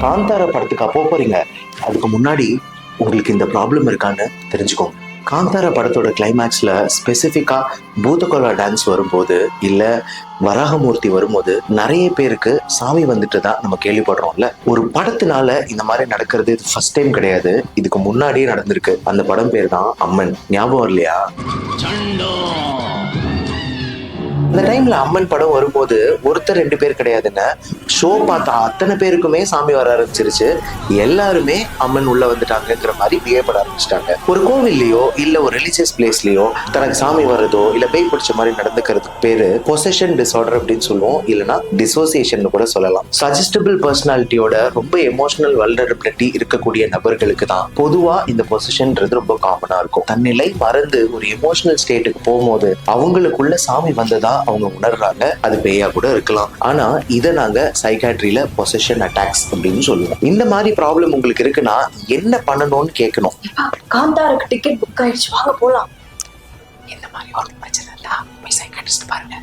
காந்தார படத்துக்கு அப்போ போறீங்க, அதுக்கு முன்னாடி உங்களுக்கு இந்த ப்ராப்ளம் இருக்கான்னு தெரிஞ்சுக்கோங்க. காந்தார படத்தோட கிளைமேக்ஸ்ல ஸ்பெசிஃபிக்கா பூதகோலா டான்ஸ் வரும்போது, இல்ல வராகமூர்த்தி வரும்போது நிறைய பேருக்கு சாமி வந்துட்டு தான் நம்ம கேள்விப்படுறோம்ல. ஒரு படத்தினால இந்த மாதிரி நடக்கிறது இது ஃபர்ஸ்ட் டைம் கிடையாது. இதுக்கு முன்னாடியே நடந்திருக்கு. அந்த படம் பேர் தான் அம்மன். ஞாபகம் இல்லையா? அந்த டைம்ல அம்மன் படம் வரும்போது ஒருத்தர் 2 பேர் கிடையாதுங்க. ஷோ பார்த்த அத்தனை பேருக்குமே சாமி வர ஆரம்பிச்சிருச்சு. எல்லாருமே அம்மன் உள்ள வந்துட்டாங்கிற மாதிரி பிஹேவ் பண்ண ஆரம்பிச்சிட்டாங்க. ஒரு கோவில்லையோ இல்ல ஒரு ரிலிஜியஸ் பிளேஸ்லயோ தனக்கு சாமி வர்றதோ இல்ல பேய் பிடிச்ச மாதிரி நடந்துக்கிறதுக்கு பேரு பொசஷன் டிசார்டர் அப்படின்னு சொல்லுவோம். இல்லைன்னா டிசோசியேஷன் கூட சொல்லலாம். சஜஸ்டபிள் பர்சனாலிட்டியோட ரொம்ப எமோஷனல் வல்னரபிலிட்டி இருக்கக்கூடிய நபர்களுக்கு தான் பொதுவா இந்த பொசஷன்ன்றது ரொம்ப காமனா இருக்கும். தன்னிலை மறந்து ஒரு எமோஷனல் ஸ்டேட்டுக்கு போகும்போது அவங்களுக்குள்ள சாமி வந்ததா அவங்க உணர்றாங்க. அது பேயா கூட இருக்கலாம். ஆனா இதை நாங்க சைக்காட்ரியில பொசஷன் அட்டாக்ஸ் அப்படின்னு சொல்லுவோம். இந்த மாதிரி ப்ராப்ளம் உங்களுக்கு இருக்குன்னா என்ன பண்ணணும்னு கேட்கணும். காந்தாருக்கு டிக்கெட் புக் ஆயிடுச்சு, வாங்க போலாம். இந்த மாதிரி ஒரு பிரச்சனை இருந்தா போய் சைக்காட்ரிஸ்ட் பாருங்க.